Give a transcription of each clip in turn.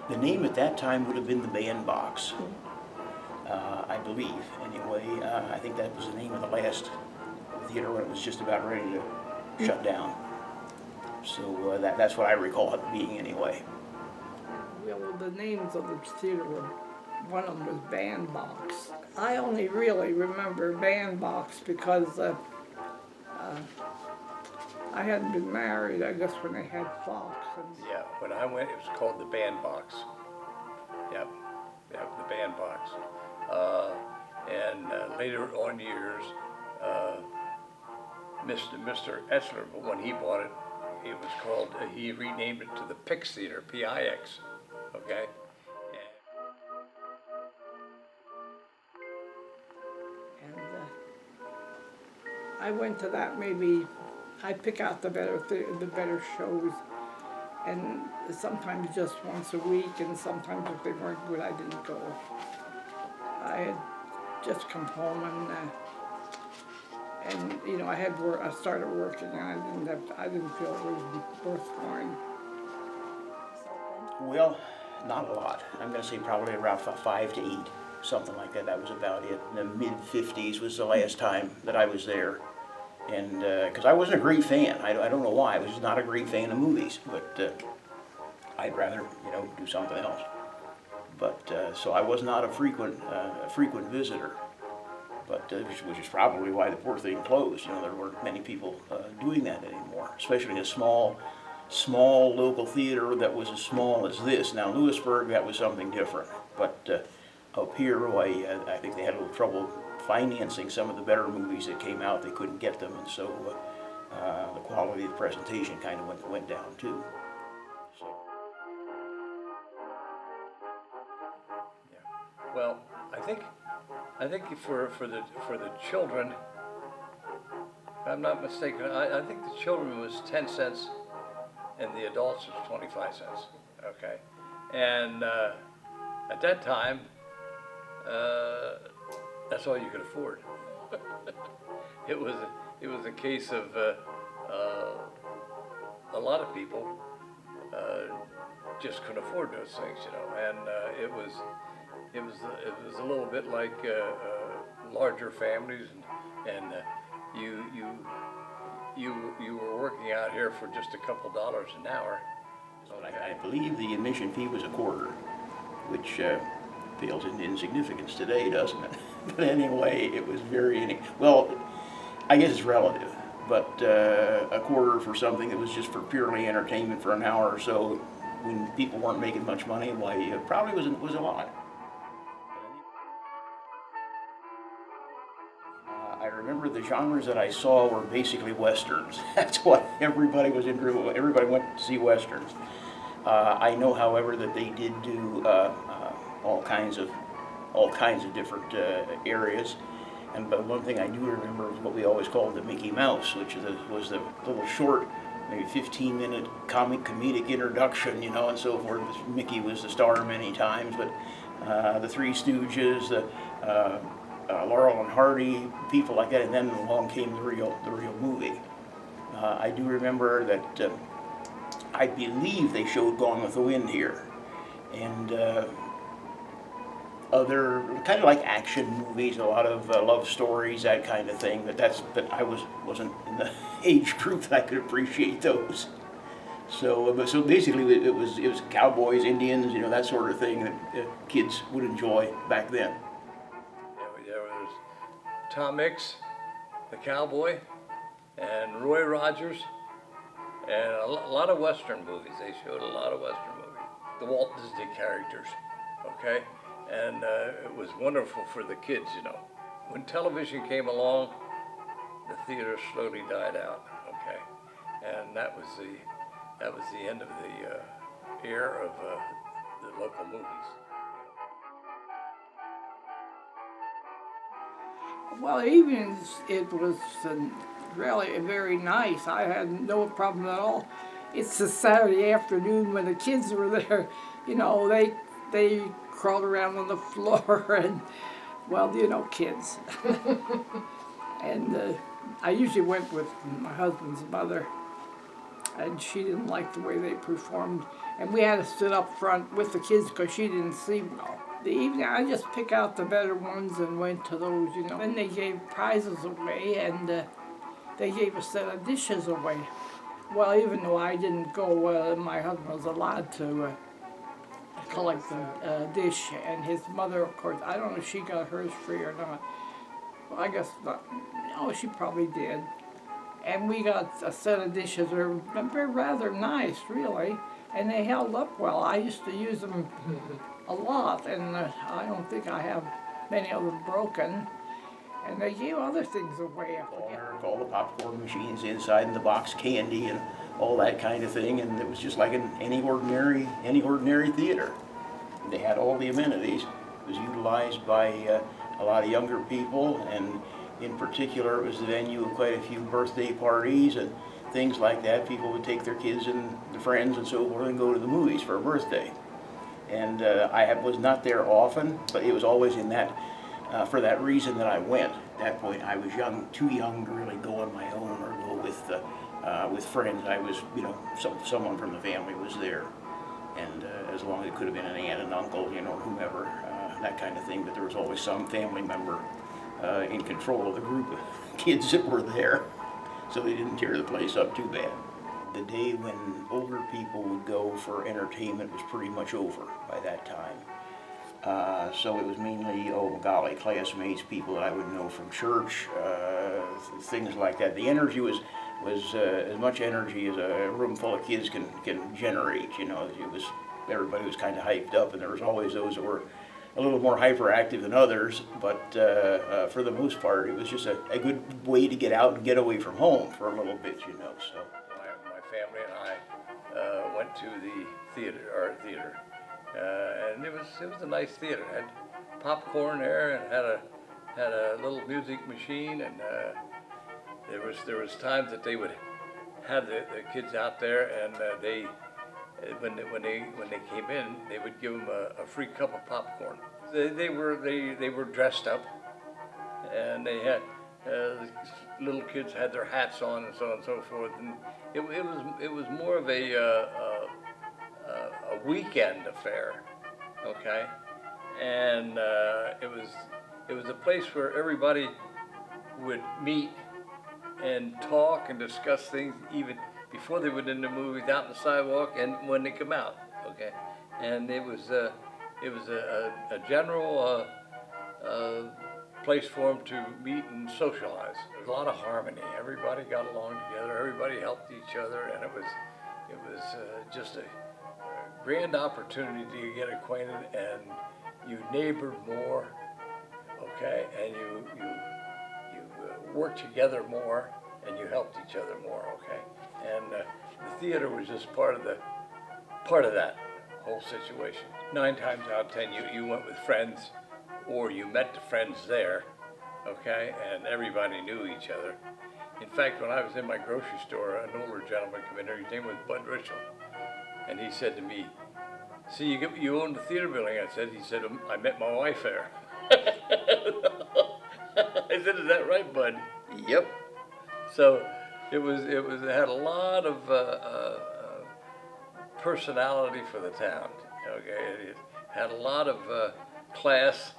The name at that time would have been the Bandbox, I believe. Anyway, I think that was the name of the last theater when it was just about ready to shut down. So that's what I recall it being anyway. Well, the names of the theater were, one of them was Bandbox. I only really remember Bandbox because I hadn't been married, I guess, when they had Fox. And Yeah, when I went, it was called the Bandbox. Yep, the Bandbox. And later on years, Mr. Etzler, when he bought it, it was called, he renamed it to the Pix Theater, P-I-X, okay? And I went to that maybe, I pick out the better shows, and sometimes just once a week, and sometimes if they weren't good, I didn't go. I had just come home and you know, I started working, and I didn't feel it was worth going. Well, not a lot. I'm going to say probably around 5 to 8, something like that. That was about it. The mid-50s was the last time that I was there. And because I wasn't a great fan. I don't know why. I was just not a great fan of movies. But I'd rather, you know, do something else. But so I was not a frequent visitor. But which is probably why the poor thing closed. You know, there weren't many people doing that anymore, especially a small local theater that was as small as this. Now, Lewisburg, that was something different. But up here, I think they had a little trouble financing some of the better movies that came out. They couldn't get them, and so the quality of the presentation kind of went down too. So. Yeah. Well, I think for the children, if I'm not mistaken, I think the children was 10 cents and the adults was 25 cents. Okay, and at that time, that's all you could afford. It was a case of a lot of people just couldn't afford those things, you know, and it was a little bit like larger families, and you were working out here for just a couple dollars an hour. I believe the admission fee was a quarter, which pales in insignificance today, doesn't it? But anyway, it was well, I guess it's relative, but a quarter for something that was just for purely entertainment for an hour or so, when people weren't making much money, why, it probably was a lot. I remember the genres that I saw were basically westerns. That's what everybody was into. Everybody went to see westerns. I know, however, that they did do all kinds of different areas. But one thing I do remember was what we always called the Mickey Mouse, which was the little short, maybe 15-minute comedic introduction, you know, and so forth. Mickey was the star many times, but the Three Stooges, Laurel and Hardy, people like that, and then along came the real movie. I do remember that I believe they showed Gone with the Wind here, and other kind of like action movies, a lot of love stories, that kind of thing. But I wasn't in the age group that I could appreciate those. So basically, it was cowboys, Indians, you know, that sort of thing that kids would enjoy back then. There was Tom Mix, the cowboy, and Roy Rogers, and a lot of Western movies. They showed a lot of Western movies. The Walt Disney characters, okay? And it was wonderful for the kids, you know. When television came along, the theater slowly died out, okay? And that was the end of the era of the local movies. well, evenings it was really very nice. I had no problem at all. It's the Saturday afternoon when the kids were there. You know, they crawled around on the floor and, well, you know, kids. And I usually went with my husband's mother, and she didn't like the way they performed. And we had to sit up front with the kids because she didn't see well. The evening, I just pick out the better ones and went to those, you know. Then they gave prizes away, and they gave a set of dishes away. Well, even though I didn't go, my husband was allowed to collect the dish, and his mother, of course, I don't know if she got hers free or not. Well, I guess not. No, she probably did. And we got a set of dishes. They're rather nice, really, and they held up well. I used to use them a lot, and I don't think I have many of them broken. And they gave other things away. I forget. All the popcorn machines inside and the box candy and all that kind of thing, and it was just like any ordinary theater. They had all the amenities. It was utilized by a lot of younger people, and in particular, it was the venue of quite a few birthday parties and things like that. People would take their kids and their friends and so forth and go to the movies for a birthday. And was not there often, but it was always in that, for that reason that I went. At that point, I was too young to really go on my own or go with friends. I was, you know, someone from the family was there. And as long as it could have been an aunt and uncle, you know, whomever, that kind of thing. But there was always some family member in control of the group of kids that were there, so they didn't tear the place up too bad. The day when older people would go for entertainment was pretty much over by that time. So it was mainly, oh golly, classmates, people that I would know from church, things like that. The energy was as much energy as a room full of kids can generate. You know, everybody was kind of hyped up, and there was always those that were a little more hyperactive than others, but for the most part, it was just a good way to get out and get away from home for a little bit, you know. So my family and I went to the theater, and it was a nice theater. It had popcorn there, and had a little music machine, and there was times that they would have the kids out there, and when they came in, they would give them a free cup of popcorn. They were dressed up, and they had little kids had their hats on and so on and so forth. And it was more of a weekend affair, okay? And it was a place where everybody would meet and talk and discuss things even before they went in the movies, out on the sidewalk, and when they come out, okay? And it was a general place for them to meet and socialize. There was a lot of harmony. Everybody got along together. Everybody helped each other, and it was just a grand opportunity to get acquainted, and you neighbored more, okay? And you worked together more, and you helped each other more, okay? And the theater was just part of that whole situation. 9 times out of 10, you went with friends, or you met the friends there, okay? And everybody knew each other. In fact, when I was in my grocery store, an older gentleman came in there. His name was Bud Ritchell, and he said to me, "See, you own the theater building." He said, "I met my wife there." I said, "Is that right, Bud?" "Yep." So it had a lot of personality for the town. Okay, it had a lot of class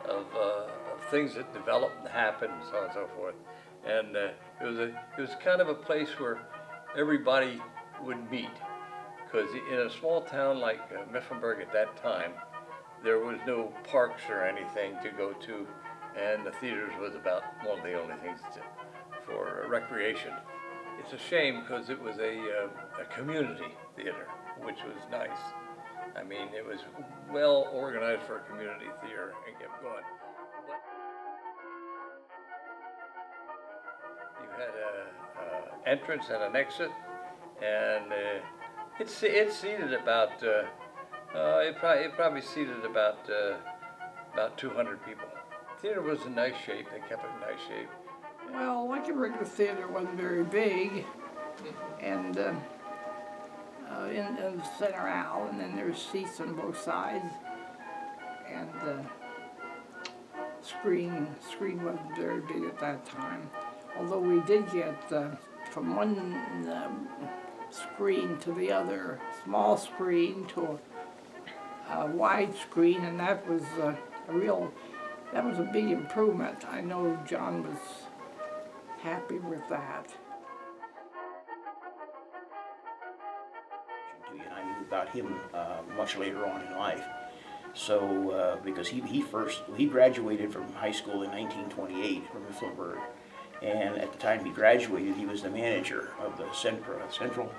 of things that developed and happened and so on and so forth. And it was kind of a place where everybody would meet, because in a small town like Mifflinburg at that time, there was no parks or anything to go to, and the theaters was about one of the only things for recreation. It's a shame because it was a community theater, which was nice. I mean, it was well organized for a community theater and kept going. But you had an entrance and an exit, and it seated about it probably seated about 200 people. The theater was in nice shape. They kept it in nice shape. Well, like a regular theater, wasn't very big, and in the center aisle, and then there's seats on both sides, and screen wasn't very big at that time. Although we did get from one screen to the other small screen to a wide screen, and that was that was a big improvement. I know John was happy with that. And I knew about him much later on in life. So, because he graduated from high school in 1928 from Mifflinburg, and at the time he graduated, he was the manager of the Central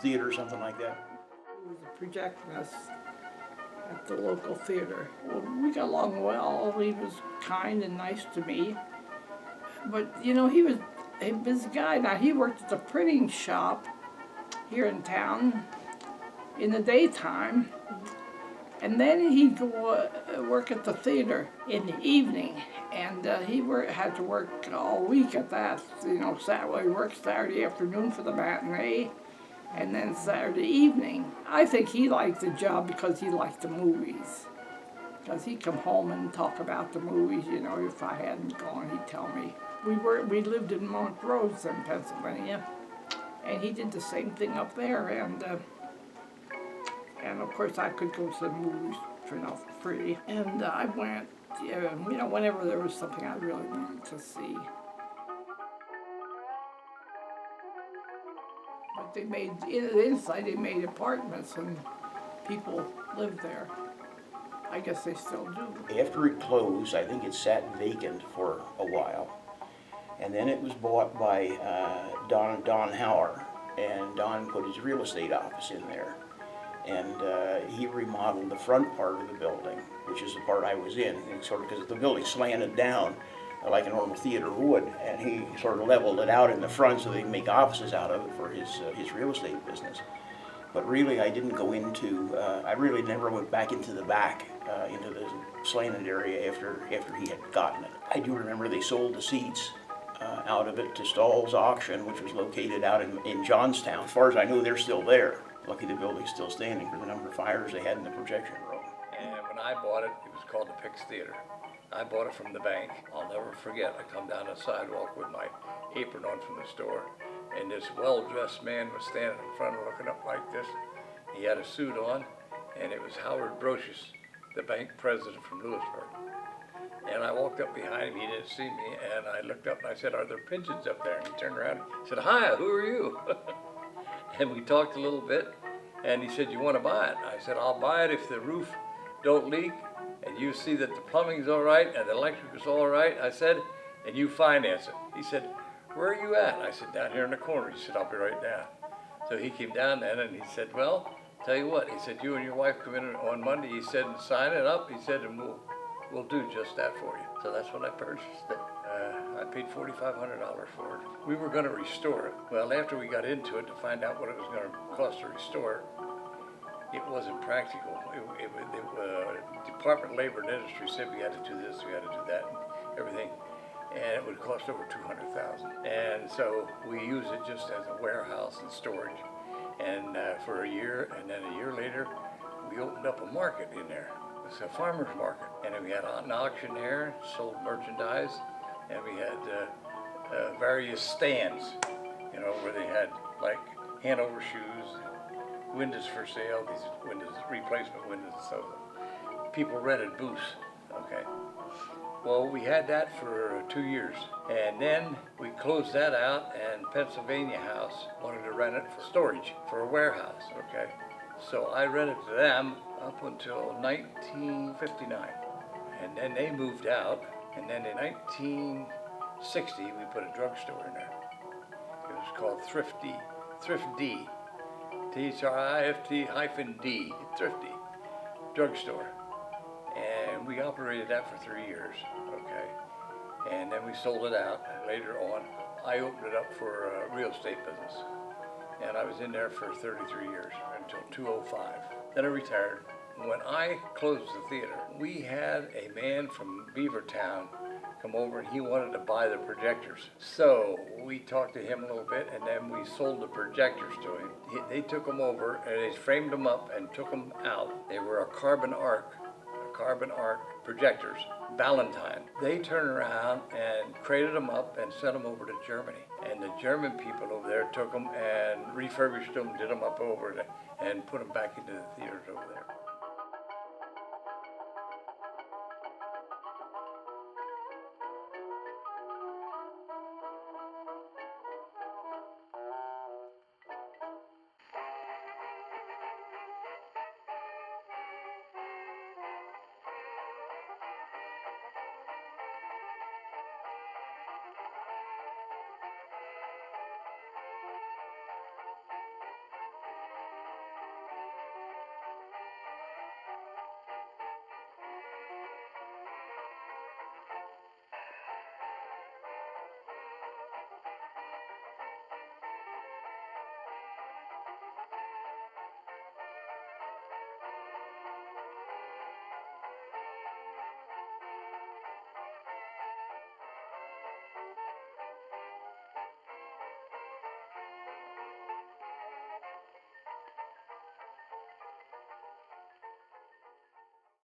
Theater or something like that. He was a projectionist at the local theater. Well, we got along well. He was kind and nice to me. But, you know, he was a busy guy. Now, he worked at the printing shop here in town in the daytime, and then he'd go work at the theater in the evening. And he had to work all week at that. You know, he worked Saturday afternoon for the matinee, and then Saturday evening. I think he liked the job because he liked the movies. Because he'd come home and talk about the movies, you know, if I hadn't gone, he'd tell me. We lived in Montrose in Pennsylvania, and he did the same thing up there, and of course I could go to the movies for free. And I went, you know, whenever there was something I really wanted to see. But they made, inside they made apartments and people lived there. I guess they still do. After it closed, I think it sat vacant for a while. And then it was bought by Don Hauer, and Don put his real estate office in there. And he remodeled the front part of the building, which is the part I was in, and sort of because the building slanted down like a normal theater would, and he sort of leveled it out in the front so they could make offices out of it for his real estate business. But really, I didn't go into, I really never went back into the back, into the slanted area after he had gotten it. I do remember they sold the seats out of it to Stahl's Auction, which was located out in Johnstown. As far as I know, they're still there. Lucky the building's still standing for the number of fires they had in the projection room. And when I bought it, it was called the Pix Theater. I bought it from the bank. I'll never forget, I come down the sidewalk with my apron on from the store, and this well-dressed man was standing in front looking up like this. He had a suit on, and it was Howard Brocious, the bank president from Lewisburg. And I walked up behind him, he didn't see me, and I looked up and I said, "Are there pigeons up there?" And he turned around and said, "Hi, who are you?" And we talked a little bit, and he said, "You want to buy it?" I said, "I'll buy it if the roof don't leak, and you see that the plumbing's all right, and the electric is all right," I said, "and you finance it." He said, "Where are you at?" I said, "Down here in the corner." He said, "I'll be right down." So he came down then, and he said, "Well, tell you what," he said, "you and your wife come in on Monday," he said, "and sign it up," he said, "and we'll do just that for you." So that's when I purchased it. I paid $4,500 for it. We were going to restore it. Well, after we got into it to find out what it was going to cost to restore it, it wasn't practical. Department of Labor and Industry said we had to do this, we had to do that, and everything, and it would cost over $200,000. And so we used it just as a warehouse and storage. And for a year, and then a year later, we opened up a market in there. It's a farmer's market, and then we had an auction there, sold merchandise, and we had various stands, you know, where they had like Hanover shoes, windows for sale, these windows, replacement windows, so people rented booths, okay. Well, we had that for 2 years, and then we closed that out, and Pennsylvania House wanted to rent it for storage, for a warehouse, okay. So I rented to them up until 1959, and then they moved out, and then in 1960 we put a drugstore in there. It was called Thrifty, Thrifty, Thrifty, Thrifty drugstore, and we operated that for 3 years, okay, and then we sold it out. And later on, I opened it up for a real estate business, and I was in there for 33 years until 2005. Then I retired. When I closed the theater, we had a man from Beavertown come over, and he wanted to buy the projectors. So we talked to him a little bit, and then we sold the projectors to him. They took them over, and they framed them up and took them out. They were a carbon arc carbon arc projectors, Valentine. They turned around and crated them up and sent them over to Germany. And the German people over there took them and refurbished them, did them up over and put them back into the theaters over there.